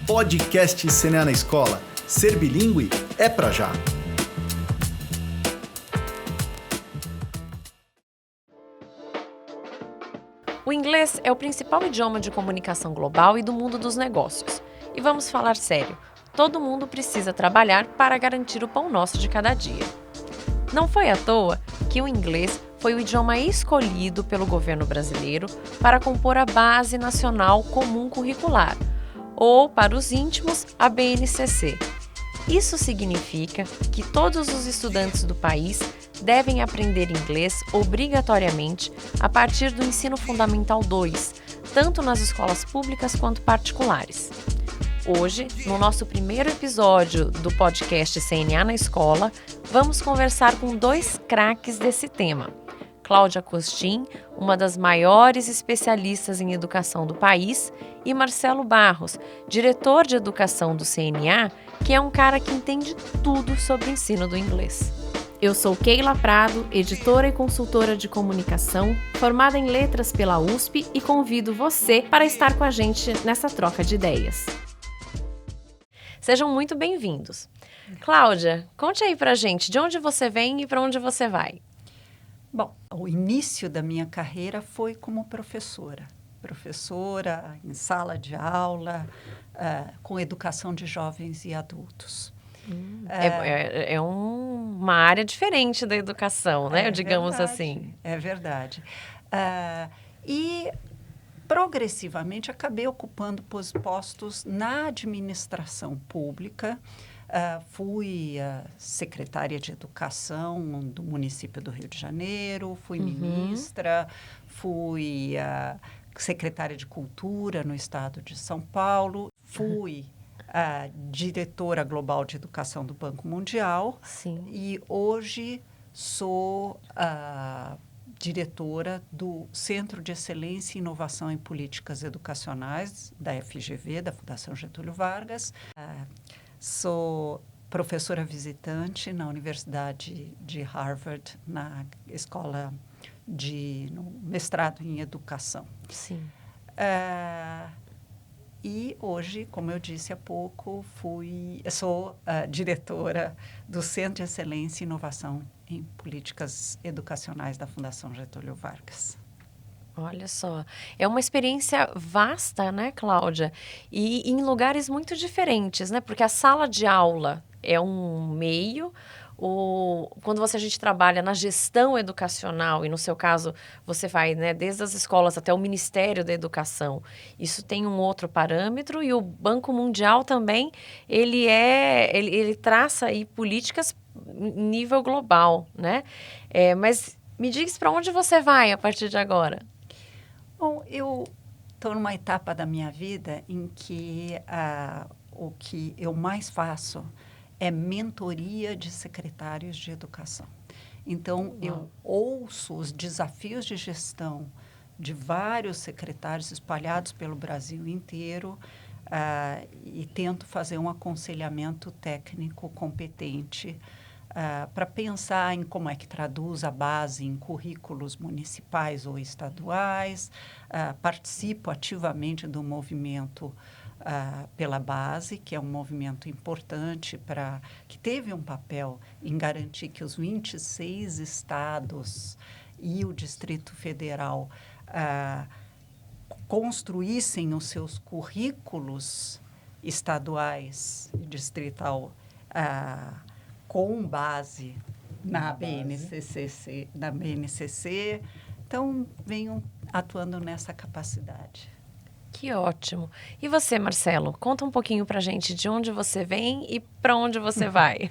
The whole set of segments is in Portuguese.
Podcast CNA na Escola. Ser bilíngue é pra já. O inglês é o principal idioma de comunicação global e do mundo dos negócios. E vamos falar sério, todo mundo precisa trabalhar para garantir o pão nosso de cada dia. Não foi à toa que o inglês foi o idioma escolhido pelo governo brasileiro para compor a Base Nacional Comum Curricular, ou, para os íntimos, a BNCC. Isso significa que todos os estudantes do país devem aprender inglês obrigatoriamente a partir do ensino fundamental 2, tanto nas escolas públicas quanto particulares. Hoje, no nosso primeiro episódio do podcast CNA na Escola, vamos conversar com dois craques desse tema. Cláudia Costin, uma das maiores especialistas em educação do país, e Marcelo Barros, diretor de educação do CNA, que é um cara que entende tudo sobre o ensino do inglês. Eu sou Keila Prado, editora e consultora de comunicação, formada em letras pela USP, e convido você para estar com a gente nessa troca de ideias. Sejam muito bem-vindos. Cláudia, conte aí pra gente de onde você vem e para onde você vai. Bom, o início da minha carreira foi como professora em sala de aula, com educação de jovens e adultos. É uma área diferente da educação, né? Digamos verdade, assim. É verdade. E progressivamente acabei ocupando postos na administração pública. Fui secretária de Educação do município do Rio de Janeiro, fui ministra, fui secretária de Cultura no estado de São Paulo, fui diretora global de Educação do Banco Mundial. Sim. E hoje sou diretora do Centro de Excelência e Inovação em Políticas Educacionais da FGV, da Fundação Getúlio Vargas. Sou professora visitante na Universidade de Harvard, na escola no mestrado em educação. Sim. E hoje, como eu disse há pouco, sou diretora do Centro de Excelência e Inovação em Políticas Educacionais da Fundação Getúlio Vargas. Olha só, é uma experiência vasta, né, Cláudia? E em lugares muito diferentes, né? Porque a sala de aula é um meio, quando a gente trabalha na gestão educacional, e no seu caso você vai, né, desde as escolas até o Ministério da Educação, isso tem um outro parâmetro, e o Banco Mundial também, ele traça aí políticas em nível global, né? Mas me diz para onde você vai a partir de agora? Bom, eu estou numa etapa da minha vida em que o que eu mais faço é mentoria de secretários de educação. Então, eu ouço os desafios de gestão de vários secretários espalhados pelo Brasil inteiro e tento fazer um aconselhamento técnico competente para pensar em como é que traduz a base em currículos municipais ou estaduais. Participo ativamente do movimento pela base, que é um movimento importante que teve um papel em garantir que os 26 estados e o Distrito Federal construíssem os seus currículos estaduais e distrital com base na BNCC. Então, venho atuando nessa capacidade. Que ótimo. E você, Marcelo? Conta um pouquinho pra gente de onde você vem e para onde você vai.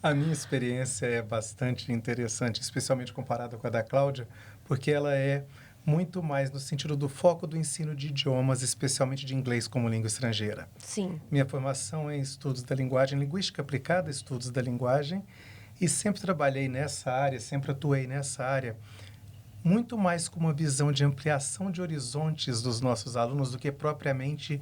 A minha experiência é bastante interessante, especialmente comparada com a da Cláudia, porque ela é muito mais no sentido do foco do ensino de idiomas, especialmente de inglês como língua estrangeira. Sim. Minha formação é em estudos da linguagem, linguística aplicada a estudos da linguagem, e sempre trabalhei nessa área, sempre atuei nessa área, muito mais com uma visão de ampliação de horizontes dos nossos alunos do que propriamente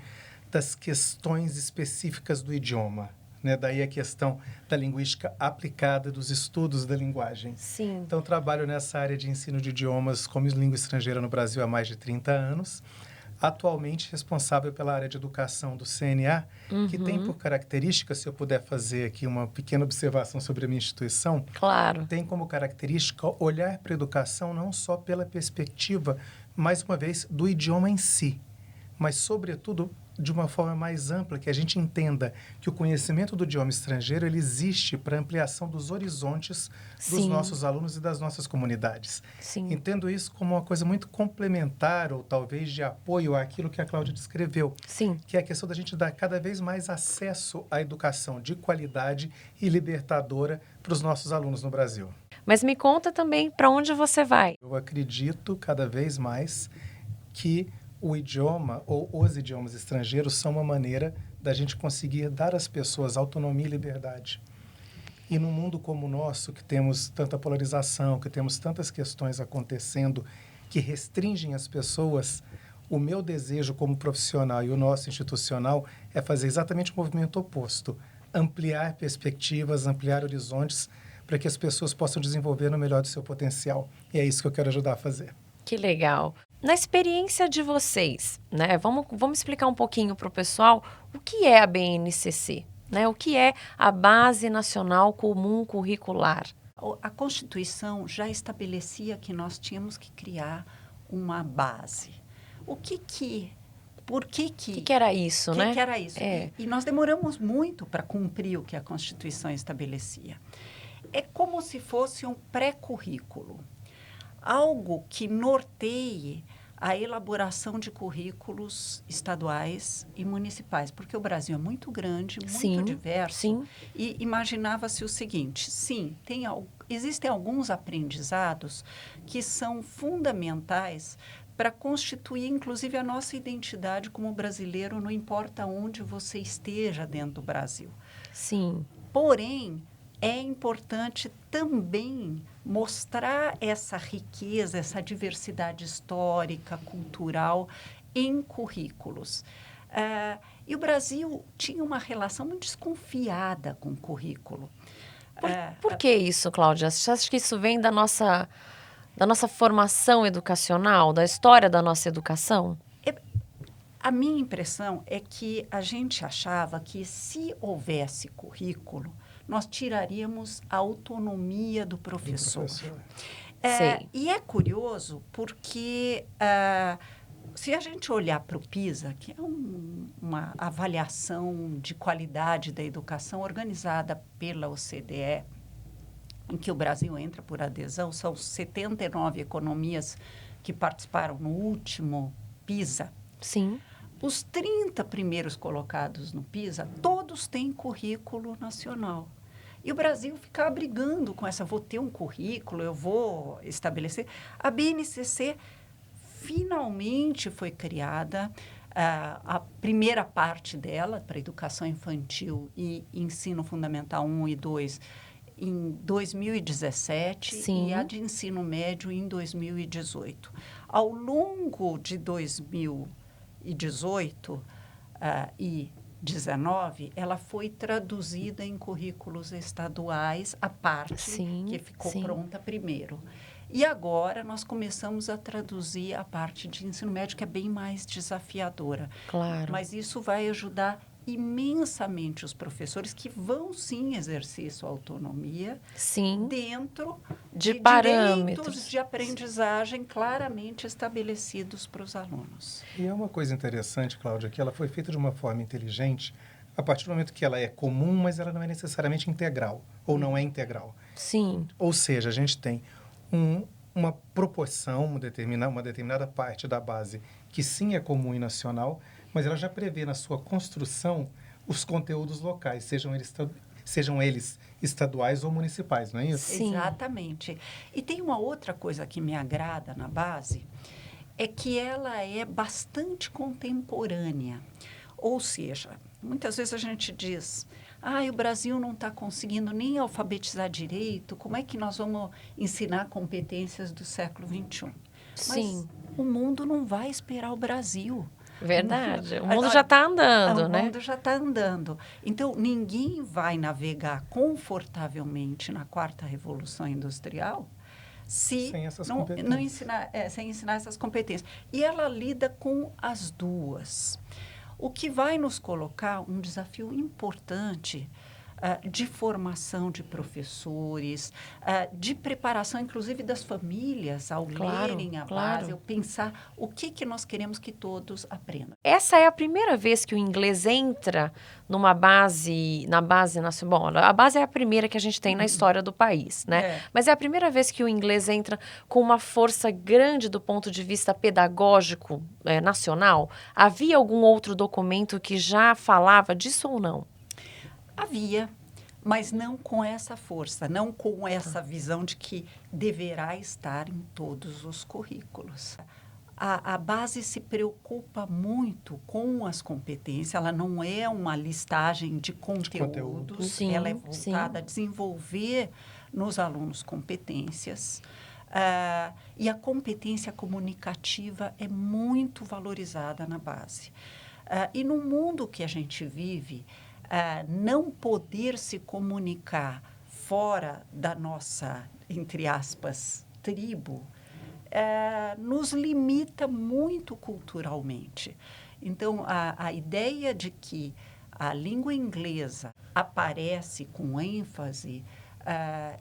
das questões específicas do idioma. Né? Daí a questão da linguística aplicada, dos estudos da linguagem. Sim. Então, trabalho nessa área de ensino de idiomas como língua estrangeira no Brasil há mais de 30 anos. atualmente responsável pela área de educação do CNA, que tem por característica, se eu puder fazer aqui uma pequena observação sobre a minha instituição, Claro. tem como característica olhar para a educação não só pela perspectiva, mais uma vez, do idioma em si, mas, sobretudo, de uma forma mais ampla, que a gente entenda que o conhecimento do idioma estrangeiro ele existe para ampliação dos horizontes dos Sim. nossos alunos e das nossas comunidades. Sim. Entendo isso como uma coisa muito complementar ou talvez de apoio àquilo que a Cláudia descreveu, Sim. que é a questão da gente dar cada vez mais acesso à educação de qualidade e libertadora para os nossos alunos no Brasil. Mas me conta também para onde você vai. Eu acredito cada vez mais que o idioma ou os idiomas estrangeiros são uma maneira da gente conseguir dar às pessoas autonomia e liberdade. E num mundo como o nosso, que temos tanta polarização, que temos tantas questões acontecendo que restringem as pessoas, o meu desejo como profissional e o nosso institucional é fazer exatamente o movimento oposto, ampliar perspectivas, ampliar horizontes para que as pessoas possam desenvolver no melhor do seu potencial. E é isso que eu quero ajudar a fazer. Que legal. Na experiência de vocês, né? Vamos explicar um pouquinho para o pessoal o que é a BNCC, né? O que é a Base Nacional Comum Curricular? A Constituição já estabelecia que nós tínhamos que criar uma base. Por que era isso, né? Que era isso? É. E nós demoramos muito para cumprir o que a Constituição estabelecia. É como se fosse um pré-currículo. Algo que norteie a elaboração de currículos estaduais e municipais, porque o Brasil é muito grande, muito diverso, sim. E imaginava-se o seguinte, sim, existem alguns aprendizados que são fundamentais para constituir, inclusive, a nossa identidade como brasileiro, não importa onde você esteja dentro do Brasil. Sim. Porém, é importante também mostrar essa riqueza, essa diversidade histórica, cultural em currículos. E o Brasil tinha uma relação muito desconfiada com o currículo. Por que isso, Cláudia? Você acha que isso vem da nossa formação educacional, da história da nossa educação? A minha impressão é que a gente achava que se houvesse currículo, nós tiraríamos a autonomia do professor. E é curioso porque, se a gente olhar para o PISA, que é uma avaliação de qualidade da educação organizada pela OCDE, em que o Brasil entra por adesão, são 79 economias que participaram no último PISA. Sim. Os 30 primeiros colocados no PISA, todos têm currículo nacional. E o Brasil ficava brigando com essa, vou ter um currículo, eu vou estabelecer. A BNCC finalmente foi criada, a primeira parte dela, para educação infantil e ensino fundamental 1 e 2, em 2017, Sim. e a de ensino médio em 2018. Ao longo de 2018 e 19, ela foi traduzida em currículos estaduais, a parte que ficou pronta primeiro. E agora nós começamos a traduzir a parte de ensino médio, que é bem mais desafiadora. Claro. Mas isso vai ajudar imensamente os professores que vão, sim, exercer sua autonomia dentro de parâmetros direitos de aprendizagem claramente estabelecidos para os alunos. E é uma coisa interessante, Cláudia, que ela foi feita de uma forma inteligente a partir do momento que ela é comum, mas ela não é necessariamente integral, ou não é integral. Sim. Ou seja, a gente tem uma proporção, uma determinada parte da base que sim é comum e nacional, mas ela já prevê na sua construção os conteúdos locais, sejam eles estaduais ou municipais, não é isso? Sim. Exatamente. E tem uma outra coisa que me agrada na base, é que ela é bastante contemporânea. Ou seja, muitas vezes a gente diz, o Brasil não está conseguindo nem alfabetizar direito, como é que nós vamos ensinar competências do século XXI? Sim. Mas o mundo não vai esperar o Brasil. Verdade. O mundo já está andando, né? O mundo já está andando. Então, ninguém vai navegar confortavelmente na quarta revolução industrial se sem essas não competências. ensinar, sem ensinar essas competências. E ela lida com as duas. O que vai nos colocar um desafio importante de formação de professores, de preparação, inclusive, das famílias ao lerem a base, ao pensar o que nós queremos que todos aprendam. Essa é a primeira vez que o inglês entra na base nacional. Bom, a base é a primeira que a gente tem na história do país, né? Mas é a primeira vez que o inglês entra com uma força grande do ponto de vista pedagógico nacional. Havia algum outro documento que já falava disso ou não? Havia, mas não com essa força, não com essa visão de que deverá estar em todos os currículos. A base se preocupa muito com as competências, ela não é uma listagem de conteúdos, sim, ela é voltada a desenvolver nos alunos competências. E a competência comunicativa é muito valorizada na base. E no mundo que a gente vive, não poder se comunicar fora da nossa, entre aspas, tribo, nos limita muito culturalmente. Então, a ideia de que a língua inglesa aparece com ênfase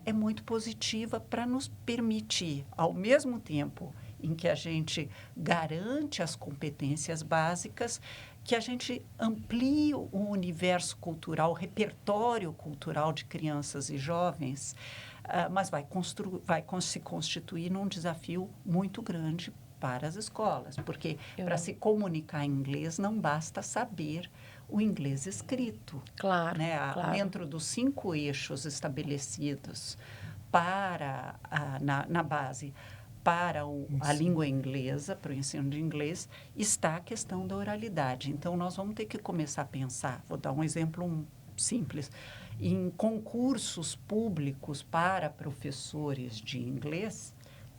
é muito positiva para nos permitir, ao mesmo tempo em que a gente garante as competências básicas, que a gente amplie o universo cultural, o repertório cultural de crianças e jovens, mas vai se constituir num desafio muito grande para as escolas, porque para se comunicar em inglês não basta saber o inglês escrito. Claro, né? claro. Dentro dos 5 eixos estabelecidos na base para a língua inglesa, para o ensino de inglês, está a questão da oralidade. Então, nós vamos ter que começar a pensar, vou dar um exemplo simples, em concursos públicos para professores de inglês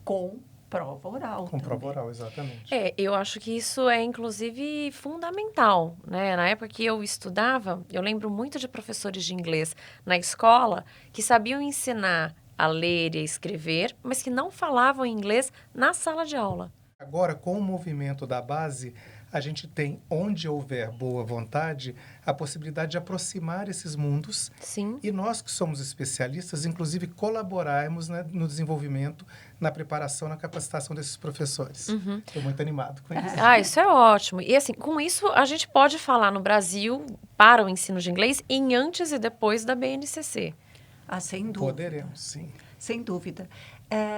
com prova oral. Com prova oral, exatamente. Eu acho que isso é, inclusive, fundamental, né? Na época que eu estudava, eu lembro muito de professores de inglês na escola que sabiam ensinar a ler e a escrever, mas que não falavam inglês na sala de aula. Agora, com o movimento da base, a gente tem, onde houver boa vontade, a possibilidade de aproximar esses mundos. Sim. E nós que somos especialistas, inclusive, colaborarmos, né, no desenvolvimento, na preparação, na capacitação desses professores. Estou muito animado com isso. Isso é ótimo. E assim, com isso, a gente pode falar no Brasil, para o ensino de inglês, em antes e depois da BNCC. Sem dúvida. Poderemos, sim. Sem dúvida.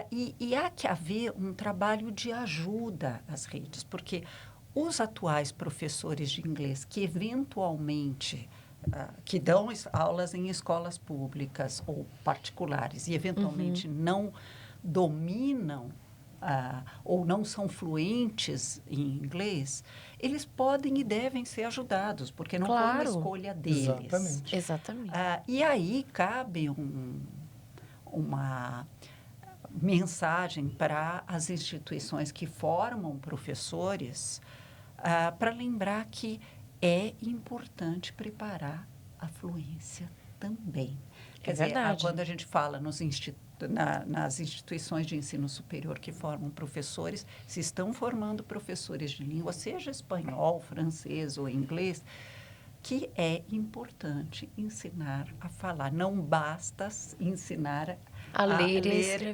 E há que haver um trabalho de ajuda às redes, porque os atuais professores de inglês que eventualmente, que dão aulas em escolas públicas ou particulares e eventualmente não dominam ou não são fluentes em inglês, eles podem e devem ser ajudados, porque não foi uma escolha deles. Exatamente. E aí cabe uma mensagem para as instituições que formam professores para lembrar que é importante preparar a fluência também. Quer dizer, quando a gente fala nas instituições de ensino superior que formam professores, se estão formando professores de língua, seja espanhol, francês ou inglês, que é importante ensinar a falar. Não basta ensinar a ler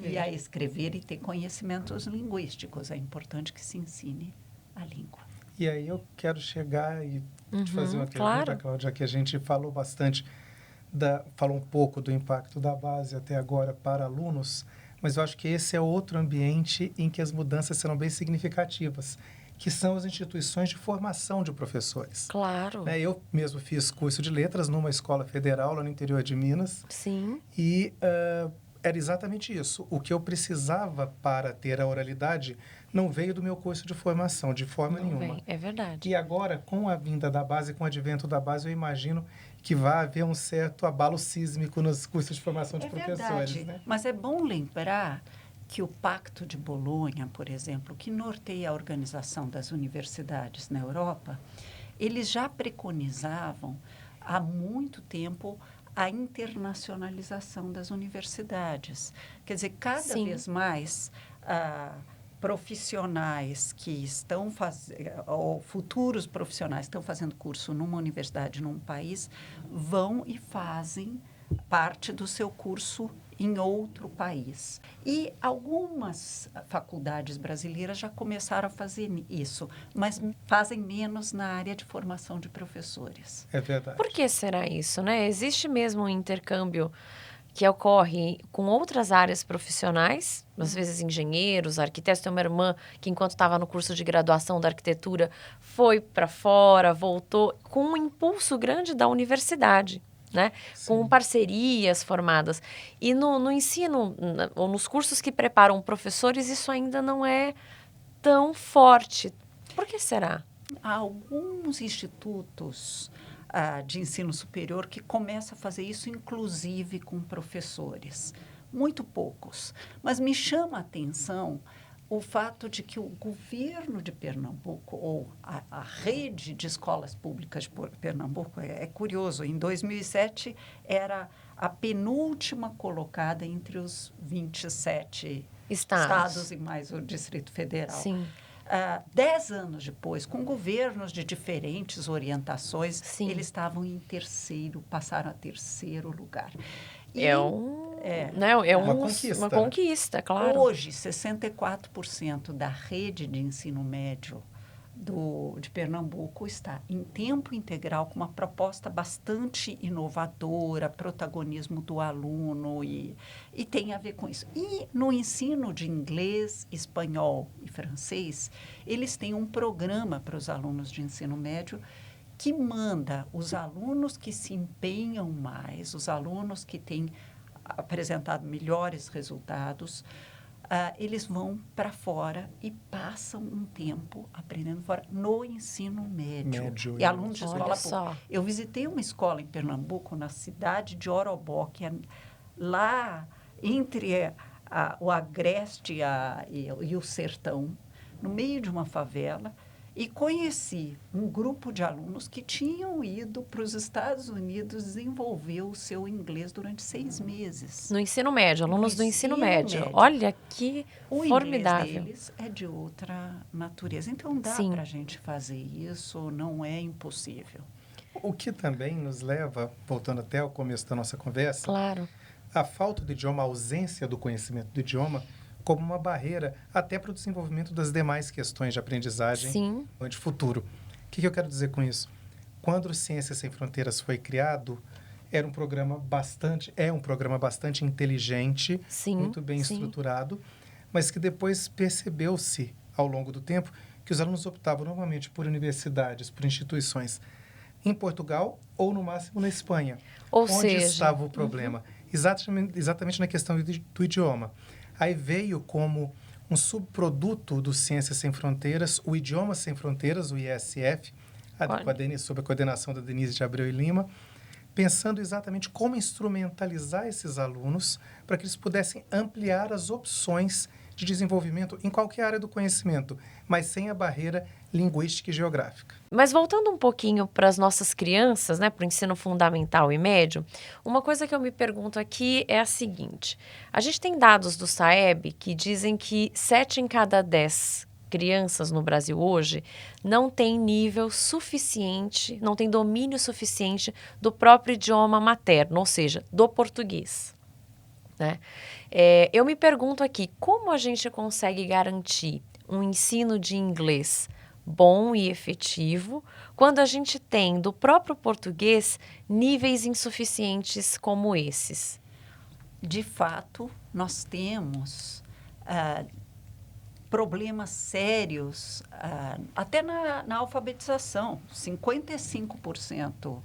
e a escrever e ter conhecimentos linguísticos. É importante que se ensine a língua. E aí eu quero chegar e te fazer uma pergunta, Cláudia, que a gente falou bastante, falou um pouco do impacto da base até agora para alunos, mas eu acho que esse é outro ambiente em que as mudanças serão bem significativas, que são as instituições de formação de professores. Claro. Eu mesmo fiz curso de letras numa escola federal lá no interior de Minas. Sim. E era exatamente isso. O que eu precisava para ter a oralidade não veio do meu curso de formação, de forma nenhuma. É verdade. E agora, com a vinda da base, com o advento da base, eu imagino que vai haver um certo abalo sísmico nos cursos de formação de professores. Verdade. Né? Mas é bom lembrar que o Pacto de Bolonha, por exemplo, que norteia a organização das universidades na Europa, eles já preconizavam há muito tempo a internacionalização das universidades. Quer dizer, cada Sim. vez mais profissionais que estão fazendo, ou futuros profissionais que estão fazendo curso numa universidade, num país, vão e fazem parte do seu curso em outro país. E algumas faculdades brasileiras já começaram a fazer isso, mas fazem menos na área de formação de professores. É verdade. Por que será isso, né? Existe mesmo um intercâmbio que ocorre com outras áreas profissionais, às vezes engenheiros, arquitetos. Tem uma irmã que, enquanto estava no curso de graduação da arquitetura, foi para fora, voltou, com um impulso grande da universidade, né? Com parcerias formadas. E no ensino, ou nos cursos que preparam professores, isso ainda não é tão forte. Por que será? Há alguns institutos de ensino superior que começam a fazer isso, inclusive com professores. Muito poucos. Mas me chama a atenção o fato de que o governo de Pernambuco, ou a rede de escolas públicas de Pernambuco, é curioso, em 2007 era a penúltima colocada entre os 27 estados e mais o Distrito Federal. Sim. 10 anos depois, com governos de diferentes orientações, Sim. eles estavam em terceiro, passaram a terceiro lugar. E, É uma conquista. Uma conquista, claro. Hoje, 64% da rede de ensino médio de Pernambuco está em tempo integral, com uma proposta bastante inovadora, protagonismo do aluno, e tem a ver com isso. E no ensino de inglês, espanhol e francês, eles têm um programa para os alunos de ensino médio que manda os alunos que se empenham mais, os alunos que têm apresentado melhores resultados, eles vão para fora e passam um tempo aprendendo fora no ensino médio. E alunos de escola pública. Eu visitei uma escola em Pernambuco, na cidade de Orobó, que é lá entre o Agreste e o Sertão, no meio de uma favela, e conheci um grupo de alunos que tinham ido para os Estados Unidos desenvolver o seu inglês durante 6 meses. No ensino médio, alunos do ensino médio. Olha que formidável. O inglês deles é de outra natureza. Então, dá para a gente fazer isso, não é impossível. O que também nos leva, voltando até ao começo da nossa conversa, claro, a falta do idioma, a ausência do conhecimento do idioma, como uma barreira até para o desenvolvimento das demais questões de aprendizagem de futuro. O que eu quero dizer com isso? Quando o Ciências Sem Fronteiras foi criado, é um programa bastante inteligente, muito bem estruturado, mas que depois percebeu-se, ao longo do tempo, que os alunos optavam normalmente por universidades, por instituições em Portugal ou, no máximo, na Espanha. Onde estava o problema? Exatamente na questão do idioma. Aí veio como um subproduto do Ciências Sem Fronteiras, o Idioma Sem Fronteiras, o ISF, sob a coordenação da Denise de Abreu e Lima, pensando exatamente como instrumentalizar esses alunos para que eles pudessem ampliar as opções de desenvolvimento em qualquer área do conhecimento, mas sem a barreira linguística e geográfica. Mas voltando um pouquinho para as nossas crianças, né, para o ensino fundamental e médio, uma coisa que eu me pergunto aqui é a seguinte: a gente tem dados do SAEB que dizem que 7 em cada 10 crianças no Brasil hoje não tem nível suficiente, não tem domínio suficiente do próprio idioma materno, ou seja, do português, né? Eu me pergunto aqui, como a gente consegue garantir um ensino de inglês bom e efetivo quando a gente tem do próprio português níveis insuficientes como esses? De fato, nós temos problemas sérios até na alfabetização. 55%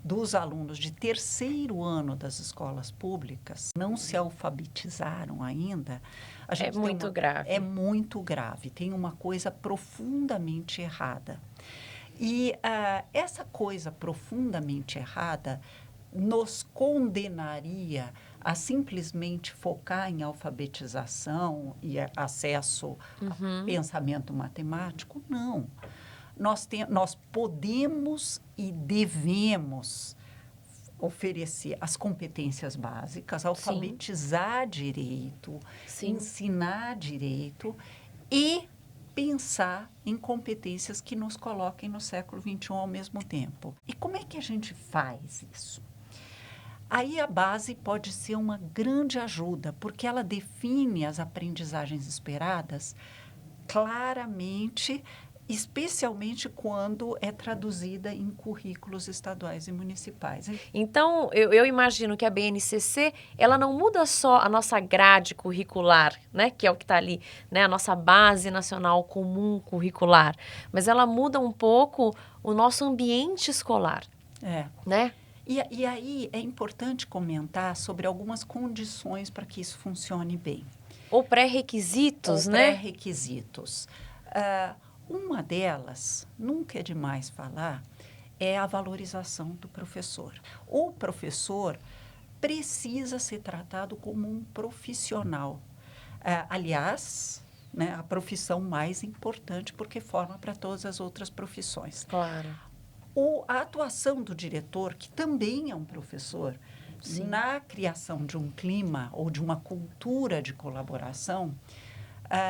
dos alunos de terceiro ano das escolas públicas não se alfabetizaram ainda. É muito grave. É muito grave. Tem uma coisa profundamente errada. E essa coisa profundamente errada nos condenaria a simplesmente focar em alfabetização e acesso a pensamento matemático? Não. Nós podemos e devemos oferecer as competências básicas, alfabetizar direito, Sim. ensinar direito e pensar em competências que nos coloquem no século XXI ao mesmo tempo. E como é que a gente faz isso? Aí a base pode ser uma grande ajuda, porque ela define as aprendizagens esperadas claramente, especialmente quando é traduzida em currículos estaduais e municipais. Então, eu imagino que a BNCC, ela não muda só a nossa grade curricular, né, que é o que está ali, né, a nossa base nacional comum curricular, mas ela muda um pouco o nosso ambiente escolar, né? E aí é importante comentar sobre algumas condições para que isso funcione bem. Ou pré-requisitos, né? Pré-requisitos. Uma delas, nunca é demais falar, é a valorização do professor. O professor precisa ser tratado como um profissional. Aliás, né, a profissão mais importante, porque forma para todas as outras profissões. Claro. A atuação do diretor, que também é um professor, Sim. na criação de um clima ou de uma cultura de colaboração,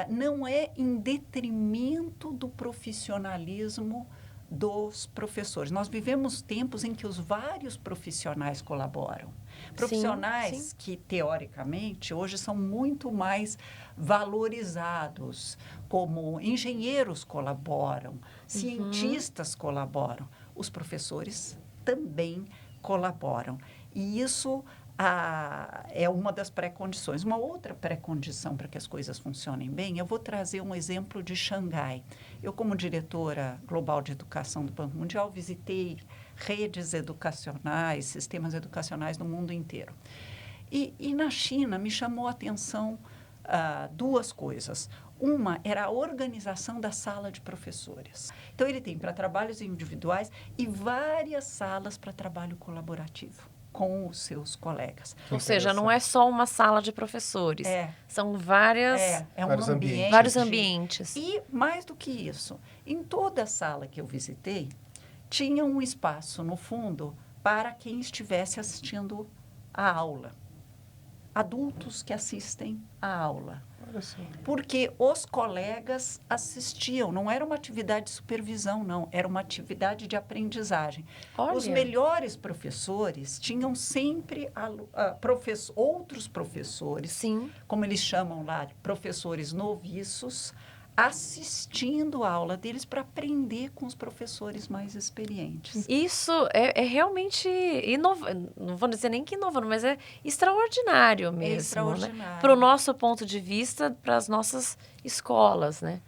não é em detrimento do profissionalismo dos professores. Nós vivemos tempos em que os vários profissionais colaboram. Profissionais sim. que, teoricamente, hoje são muito mais valorizados, como engenheiros colaboram, cientistas colaboram. Os professores também colaboram. E isso é uma das pré-condições. Uma outra pré-condição para que as coisas funcionem bem, eu vou trazer um exemplo de Xangai. Eu, como diretora global de educação do Banco Mundial, visitei redes educacionais, sistemas educacionais no mundo inteiro. E na China me chamou a atenção duas coisas. Uma era a organização da sala de professores. Então, ele tem para trabalhos individuais e várias salas para trabalho colaborativo com os seus colegas. Ou seja, não é só uma sala de professores. São várias... vários ambientes. Vários ambientes. E, mais do que isso, em toda a sala que eu visitei, tinha um espaço no fundo para quem estivesse assistindo a aula. Adultos que assistem à aula. Porque os colegas assistiam, não era uma atividade de supervisão, não, era uma atividade de aprendizagem. Olha. Os melhores professores tinham sempre outros professores, Sim. como eles chamam lá, professores noviços, assistindo a aula deles para aprender com os professores mais experientes. Isso é realmente não vou dizer nem que inovando, mas é extraordinário mesmo. É extraordinário. Né? Para o nosso ponto de vista, para as nossas escolas, né?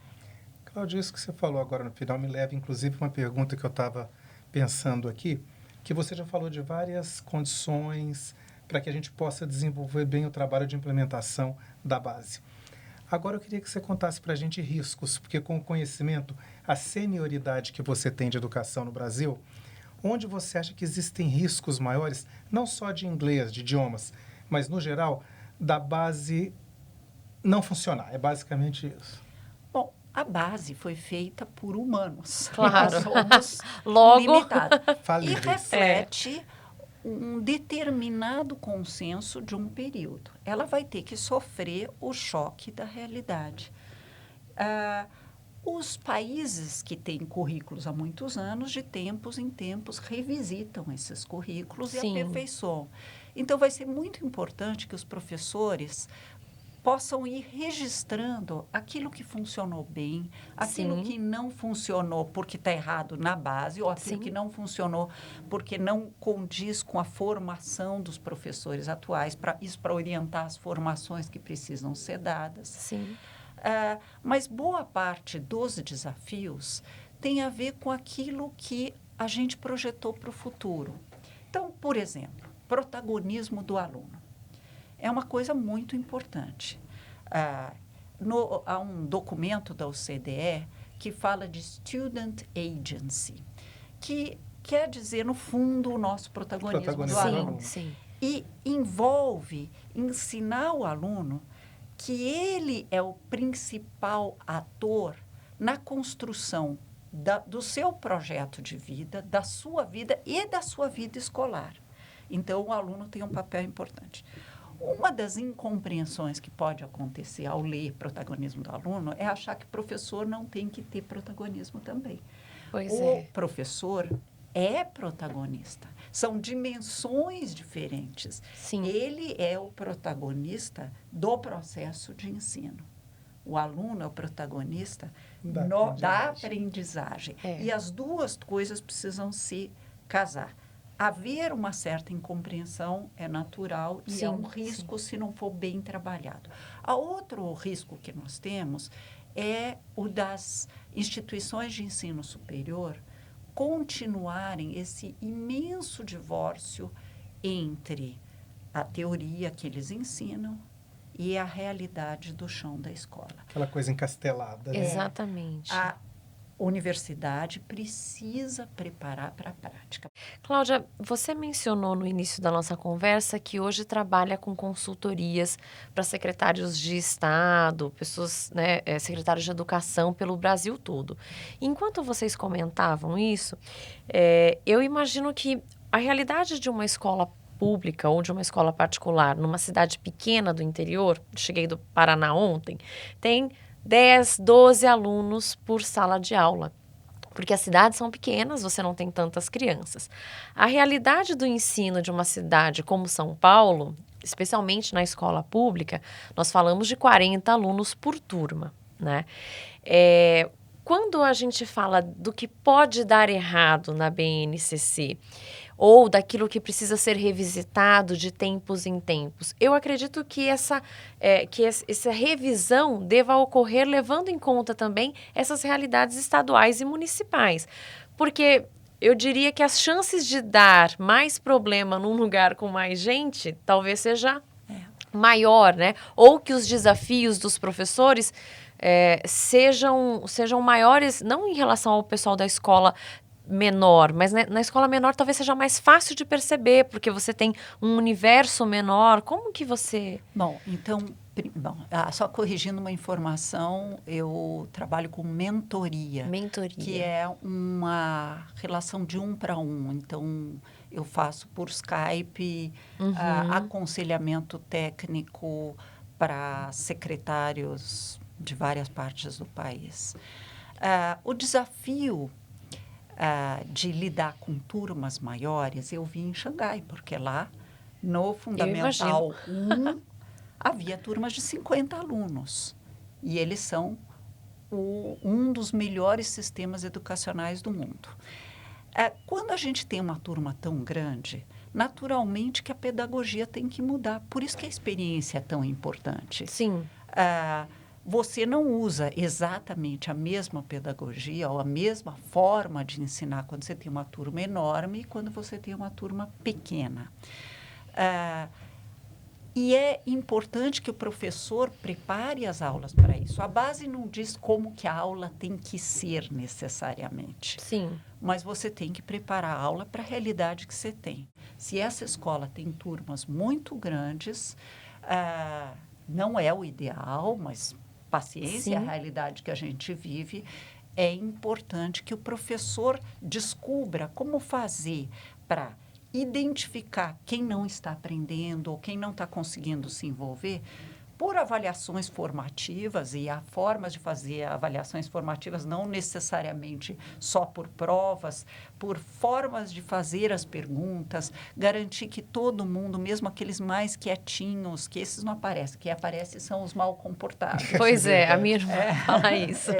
Cláudia, isso que você falou agora no final me leva, inclusive, a uma pergunta que eu estava pensando aqui, que você já falou de várias condições para que a gente possa desenvolver bem o trabalho de implementação da base. Agora, eu queria que você contasse para a gente riscos, porque com o conhecimento, a senioridade que você tem de educação no Brasil, onde você acha que existem riscos maiores, não só de inglês, de idiomas, mas, no geral, da base não funcionar? É basicamente isso. Bom, a base foi feita por humanos. Claro. Nós somos Logo. limitados. E Falíveis. reflete um determinado consenso de um período. Ela vai ter que sofrer o choque da realidade. Os países que têm currículos há muitos anos, de tempos em tempos, revisitam esses currículos e aperfeiçoam. Então, vai ser muito importante que os professores possam ir registrando aquilo que funcionou bem, aquilo que não funcionou porque está errado na base, ou aquilo que não funcionou porque não condiz com a formação dos professores atuais, isso para orientar as formações que precisam ser dadas. Sim. Mas boa parte dos desafios tem a ver com aquilo que a gente projetou para o futuro. Então, por exemplo, protagonismo do aluno. É uma coisa muito importante. Há um documento da OCDE que fala de Student Agency, que quer dizer, no fundo, o nosso protagonismo do aluno. Sim. E envolve ensinar o aluno que ele é o principal ator na construção do seu projeto de vida, da sua vida e da sua vida escolar. Então, o aluno tem um papel importante. Uma das incompreensões que pode acontecer ao ler protagonismo do aluno é achar que o professor não tem que ter protagonismo também. Pois O professor é protagonista. São dimensões diferentes. Sim. Ele é o protagonista do processo de ensino. O aluno é o protagonista da aprendizagem. E as duas coisas precisam se casar. Haver uma certa incompreensão é natural e é um risco se não for bem trabalhado. Outro risco que nós temos é o das instituições de ensino superior continuarem esse imenso divórcio entre a teoria que eles ensinam e a realidade do chão da escola. Aquela coisa encastelada. Né? Exatamente. A universidade precisa preparar para a prática. Cláudia, você mencionou no início da nossa conversa que hoje trabalha com consultorias para secretários de Estado, pessoas, né, secretários de Educação pelo Brasil todo. Enquanto vocês comentavam isso, eu imagino que a realidade de uma escola pública ou de uma escola particular numa cidade pequena do interior, cheguei do Paraná ontem, tem 10, 12 alunos por sala de aula. Porque as cidades são pequenas, você não tem tantas crianças. A realidade do ensino de uma cidade como São Paulo, especialmente na escola pública, nós falamos de 40 alunos por turma, né? Quando a gente fala do que pode dar errado na BNCC, ou daquilo que precisa ser revisitado de tempos em tempos, eu acredito que essa revisão deva ocorrer levando em conta também essas realidades estaduais e municipais. Porque eu diria que as chances de dar mais problema num lugar com mais gente talvez seja maior, né? Ou que os desafios dos professores sejam maiores, não em relação ao pessoal da escola menor, mas na escola menor talvez seja mais fácil de perceber, porque você tem um universo menor. Como que você... Bom, então, só corrigindo uma informação, eu trabalho com mentoria. Mentoria. Que é uma relação de 1 para 1. Então, eu faço por Skype aconselhamento técnico para secretários de várias partes do país. O desafio de lidar com turmas maiores, eu vi em Xangai, porque lá, no Fundamental 1, havia turmas de 50 alunos. E eles são um dos melhores sistemas educacionais do mundo. Quando a gente tem uma turma tão grande, naturalmente que a pedagogia tem que mudar. Por isso que a experiência é tão importante. Sim. Você não usa exatamente a mesma pedagogia ou a mesma forma de ensinar quando você tem uma turma enorme e quando você tem uma turma pequena. E é importante que o professor prepare as aulas para isso. A base não diz como que a aula tem que ser necessariamente. Sim. Mas você tem que preparar a aula para a realidade que você tem. Se essa escola tem turmas muito grandes, não é o ideal, mas paciência é a realidade que a gente vive. É importante que o professor descubra como fazer para identificar quem não está aprendendo ou quem não está conseguindo se envolver por avaliações formativas, e há formas de fazer avaliações formativas não necessariamente só por provas, por formas de fazer as perguntas, garantir que todo mundo, mesmo aqueles mais quietinhos, que esses não aparecem, que aparecem são os mal comportados. Pois a minha irmã fala isso.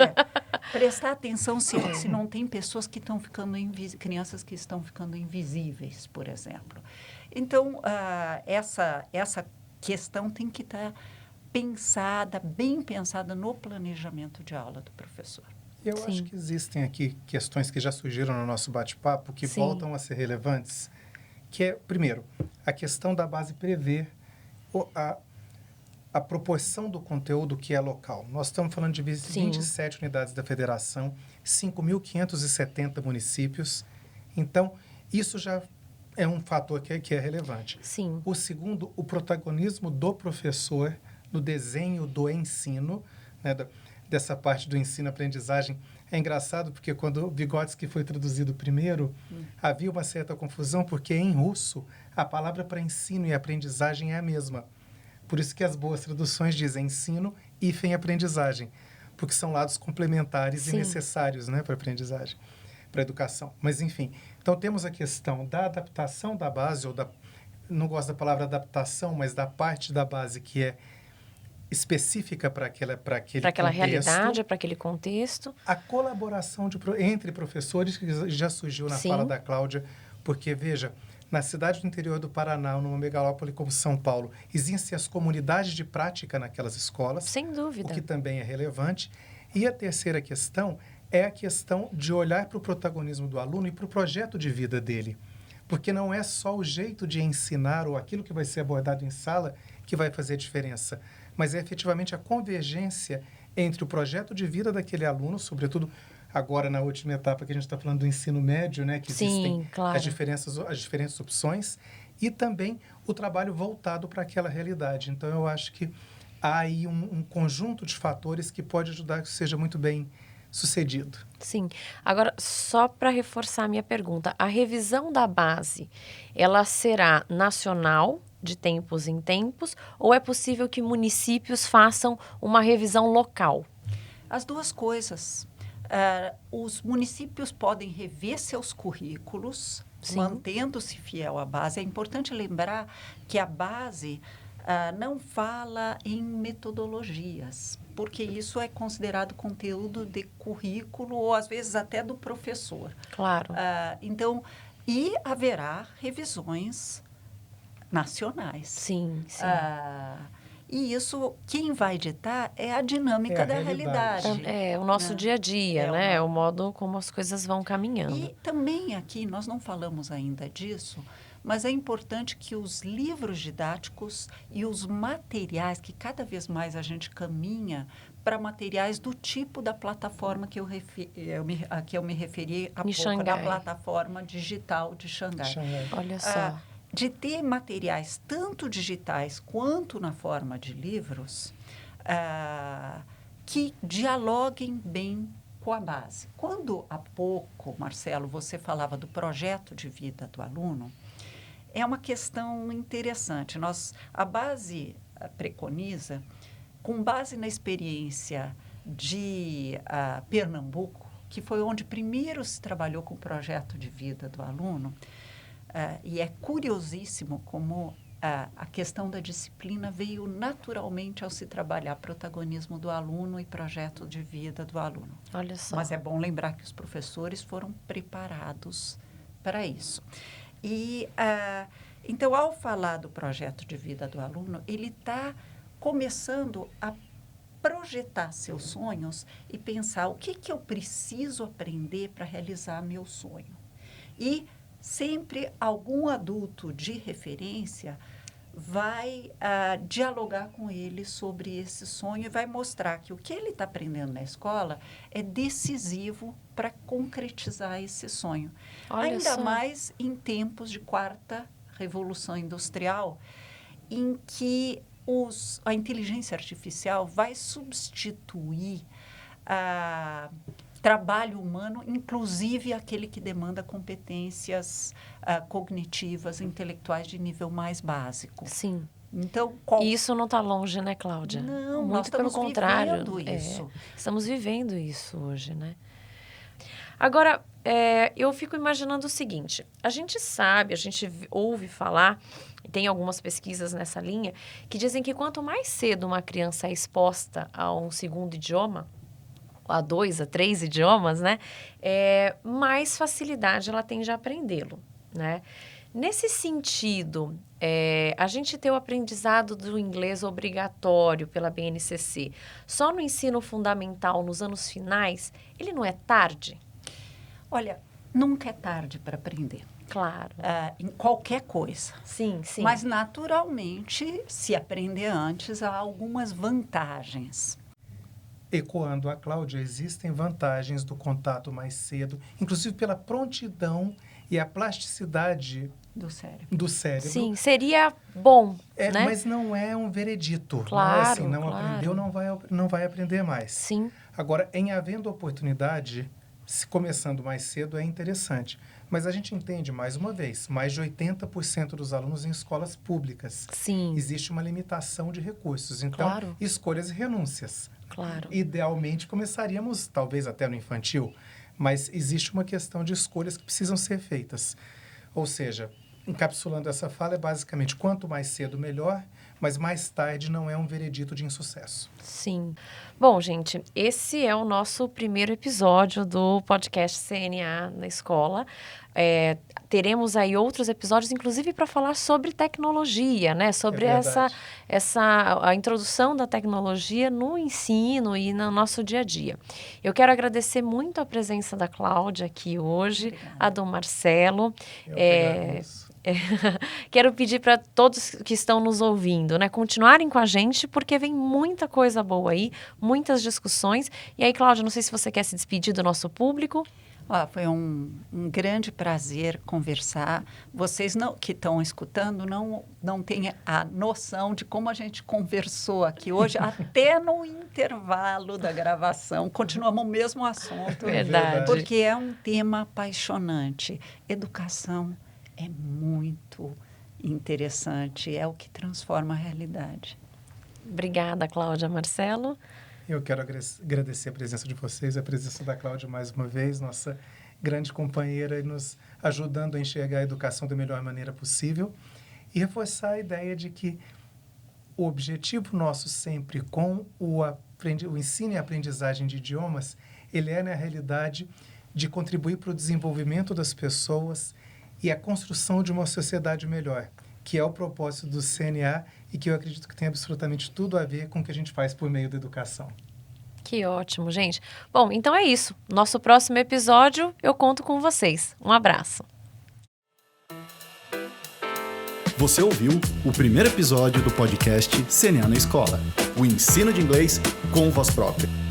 Prestar atenção se não tem pessoas que estão ficando crianças que estão ficando invisíveis, por exemplo. Então, essa questão tem que estar bem pensada no planejamento de aula do professor. Eu acho que existem aqui questões que já surgiram no nosso bate-papo que voltam a ser relevantes, que é, primeiro, a questão da base prever a proporção do conteúdo que é local. Nós estamos falando de 27 unidades da federação, 5.570 municípios. Então, isso já é um fator que é relevante. Sim. O segundo, o protagonismo do professor no desenho do ensino, né, dessa parte do ensino-aprendizagem É engraçado porque quando Vygotsky foi traduzido primeiro, havia uma certa confusão, porque em russo a palavra para ensino e aprendizagem é a mesma. Por isso que as boas traduções dizem ensino e aprendizagem, porque são lados complementares Sim. e necessários, né, para a aprendizagem, para a educação. Mas, enfim, então temos a questão da adaptação da base, não gosto da palavra adaptação, mas da parte da base que é específica para aquele Para aquela contexto. realidade, para aquele contexto. A colaboração entre professores, que já surgiu na Sim. fala da Cláudia, porque, veja, na cidade do interior do Paraná, numa megalópole como São Paulo, existem as comunidades de prática naquelas escolas, Sem dúvida. o que também é relevante. E a terceira questão é a questão de olhar para o protagonismo do aluno e para o projeto de vida dele. Porque não é só o jeito de ensinar ou aquilo que vai ser abordado em sala que vai fazer a diferença, mas é efetivamente a convergência entre o projeto de vida daquele aluno, sobretudo agora na última etapa que a gente está falando do ensino médio, né, que existem Sim, claro. as diferentes opções, e também o trabalho voltado para aquela realidade. Então, eu acho que há aí um conjunto de fatores que pode ajudar que seja muito bem sucedido. Sim. Agora, só para reforçar a minha pergunta, a revisão da base, ela será nacional, de tempos em tempos, ou é possível que municípios façam uma revisão local? As duas coisas. Os municípios podem rever seus currículos, Sim. mantendo-se fiel à base. É importante lembrar que a base não fala em metodologias, porque isso é considerado conteúdo de currículo ou, às vezes, até do professor. Claro. Então, e haverá revisões nacionais. Sim, sim. E isso, quem vai ditar é a dinâmica da realidade. É o nosso né? dia a dia, né? É o modo como as coisas vão caminhando. E também aqui, nós não falamos ainda disso, mas é importante que os livros didáticos e os materiais, que cada vez mais a gente caminha para materiais do tipo da plataforma que a que eu me referi há pouco, Xangai. da plataforma digital de Xangai. Olha só. De ter materiais tanto digitais quanto na forma de livros que dialoguem bem com a base. Quando há pouco, Marcelo, você falava do projeto de vida do aluno, é uma questão interessante. A base preconiza, com base na experiência de Pernambuco, que foi onde primeiro se trabalhou com o projeto de vida do aluno, e é curiosíssimo como a questão da disciplina veio naturalmente ao se trabalhar protagonismo do aluno e projeto de vida do aluno. Olha só. Mas é bom lembrar que os professores foram preparados para isso. E, então, ao falar do projeto de vida do aluno, ele está começando a projetar seus sonhos e pensar o que eu preciso aprender para realizar meu sonho. E sempre algum adulto de referência vai dialogar com ele sobre esse sonho e vai mostrar que o que ele está aprendendo na escola é decisivo para concretizar esse sonho. Olha Ainda só. mais em tempos de quarta revolução industrial, em que a inteligência artificial vai substituir trabalho humano, inclusive aquele que demanda competências cognitivas, intelectuais de nível mais básico. Sim. Então, E isso não está longe, né, Cláudia? Não, muito nós estamos pelo contrário. vivendo isso. Estamos vivendo isso hoje, né? Agora, eu fico imaginando o seguinte, a gente ouve falar, e tem algumas pesquisas nessa linha, que dizem que quanto mais cedo uma criança é exposta a um segundo idioma, a 2, a 3 idiomas, né? Mais facilidade ela tem de aprendê-lo, né? Nesse sentido, a gente ter o aprendizado do inglês obrigatório pela BNCC só no ensino fundamental, nos anos finais, ele não é tarde? Olha, nunca é tarde para aprender. Claro. Em qualquer coisa. Sim, sim. Mas, naturalmente, se aprender antes, há algumas vantagens. Ecoando a Cláudia, existem vantagens do contato mais cedo, inclusive pela prontidão e a plasticidade Do cérebro. do cérebro. Sim, seria bom, né? Mas não é um veredito. Claro, não é assim, não claro. aprendeu, não vai aprender mais. Sim, Agora, em havendo oportunidade, começando mais cedo é interessante. Mas a gente entende, mais uma vez, mais de 80% dos alunos em escolas públicas. sim, Existe uma limitação de recursos. Então, Claro. escolhas e renúncias. claro. Idealmente, começaríamos, talvez até no infantil, mas existe uma questão de escolhas que precisam ser feitas. Ou seja, encapsulando essa fala, é basicamente quanto mais cedo, melhor, mas mais tarde não é um veredito de insucesso. Sim. Bom, gente, esse é o nosso primeiro episódio do podcast CNA na escola. Teremos aí outros episódios, inclusive para falar sobre tecnologia, né? Sobre verdade. a introdução da tecnologia no ensino e no nosso dia a dia. Eu quero agradecer muito a presença da Cláudia aqui hoje, Obrigada. a do Marcelo. Eu que agradeço. Quero pedir para todos que estão nos ouvindo, né, continuarem com a gente, porque vem muita coisa boa aí, muitas discussões. E aí, Cláudia, não sei se você quer se despedir do nosso público. Foi um grande prazer conversar. Vocês que estão escutando não têm a noção de como a gente conversou aqui hoje, até no intervalo da gravação. Continuamos o mesmo assunto. Verdade. Porque é um tema apaixonante. Educação é muito interessante, é o que transforma a realidade. Obrigada, Cláudia. Marcelo? Eu quero agradecer a presença de vocês, a presença da Cláudia mais uma vez, nossa grande companheira, nos ajudando a enxergar a educação da melhor maneira possível, e reforçar a ideia de que o objetivo nosso sempre com o ensino e aprendizagem de idiomas, ele é, na realidade, de contribuir para o desenvolvimento das pessoas e a construção de uma sociedade melhor, que é o propósito do CNA e que eu acredito que tem absolutamente tudo a ver com o que a gente faz por meio da educação. Que ótimo, gente. Bom, então é isso. Nosso próximo episódio eu conto com vocês. Um abraço. Você ouviu o primeiro episódio do podcast CNA na Escola. O ensino de inglês com voz própria.